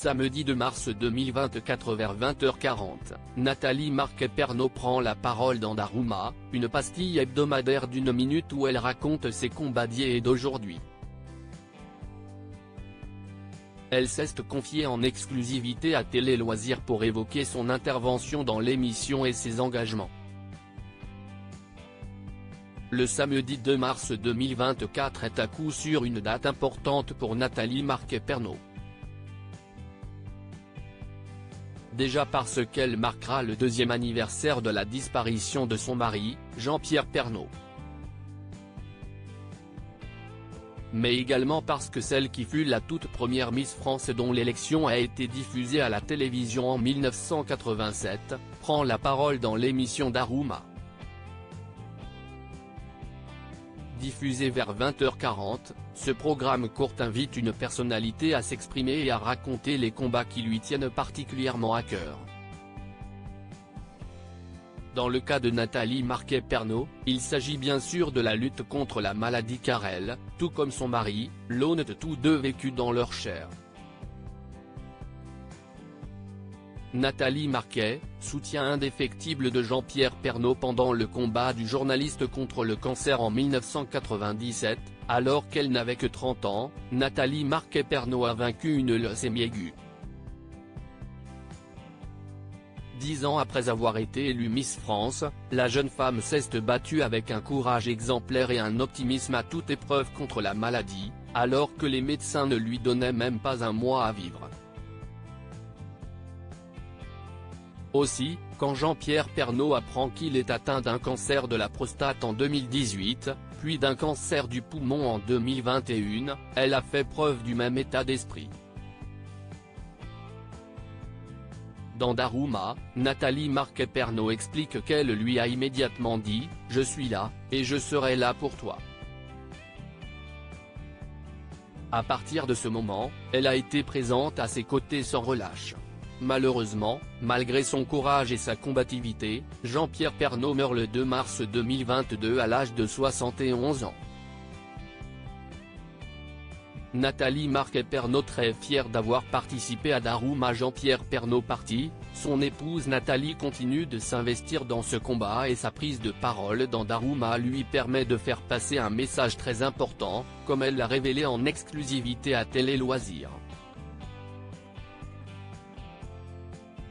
Samedi 2 mars 2024 vers 20h40, Nathalie Marquet-Pernot prend la parole dans Daruma, une pastille hebdomadaire d'1 minute où elle raconte ses combats d'hier et d'aujourd'hui. Elle s'est confiée en exclusivité à Télé Loisirs pour évoquer son intervention dans l'émission et ses engagements. Le samedi 2 mars 2024 est à coup sûr une date importante pour Nathalie Marquet-Pernot. Déjà parce qu'elle marquera le 2e anniversaire de la disparition de son mari, Jean-Pierre Pernaut. Mais également parce que celle qui fut la toute première Miss France et dont l'élection a été diffusée à la télévision en 1987, prend la parole dans l'émission Daruma. Diffusé vers 20h40, ce programme court invite une personnalité à s'exprimer et à raconter les combats qui lui tiennent particulièrement à cœur. Dans le cas de Nathalie Marquet-Pernot, il s'agit bien sûr de la lutte contre la maladie car elle, tout comme son mari, l'ont tous deux vécu dans leur chair. Nathalie Marquet, soutien indéfectible de Jean-Pierre Pernaut pendant le combat du journaliste contre le cancer en 1997, alors qu'elle n'avait que 30 ans, Nathalie Marquet-Pernot a vaincu une leucémie aiguë. 10 ans après avoir été élue Miss France, la jeune femme s'est battue avec un courage exemplaire et un optimisme à toute épreuve contre la maladie, alors que les médecins ne lui donnaient même pas un mois à vivre. Aussi, quand Jean-Pierre Pernaut apprend qu'il est atteint d'un cancer de la prostate en 2018, puis d'un cancer du poumon en 2021, elle a fait preuve du même état d'esprit. Dans Daruma, Nathalie Marquet-Pernot explique qu'elle lui a immédiatement dit « Je suis là, et je serai là pour toi ». À partir de ce moment, elle a été présente à ses côtés sans relâche. Malheureusement, malgré son courage et sa combativité, Jean-Pierre Pernaut meurt le 2 mars 2022 à l'âge de 71 ans. Nathalie Marquet-Pernot très fière d'avoir participé à Daruma. Jean-Pierre Pernaut parti, son épouse Nathalie continue de s'investir dans ce combat et sa prise de parole dans Daruma lui permet de faire passer un message très important, comme elle l'a révélé en exclusivité à Télé Loisirs.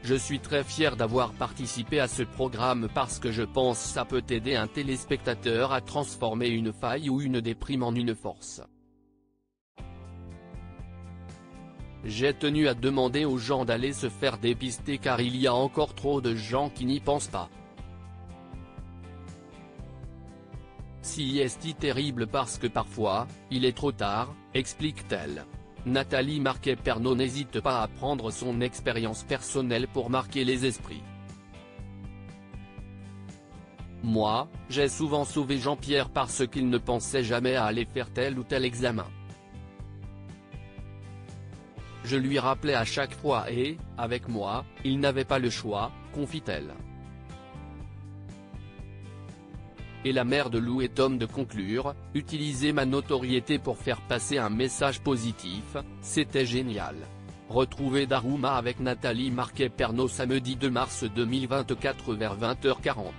Je suis très fier d'avoir participé à ce programme parce que je pense ça peut aider un téléspectateur à transformer une faille ou une déprime en une force. J'ai tenu à demander aux gens d'aller se faire dépister car il y a encore trop de gens qui n'y pensent pas. Si est terrible parce que parfois, il est trop tard, explique-t-elle. Nathalie Marquet-Pernot n'hésite pas à prendre son expérience personnelle pour marquer les esprits. Moi, j'ai souvent sauvé Jean-Pierre parce qu'il ne pensait jamais à aller faire tel ou tel examen. Je lui rappelais à chaque fois et, avec moi, il n'avait pas le choix, confie-t-elle. Et la mère de Lou est homme de conclure, utiliser ma notoriété pour faire passer un message positif, c'était génial. Retrouvez Daruma avec Nathalie Marquet-Pernot samedi 2 mars 2024 vers 20h40.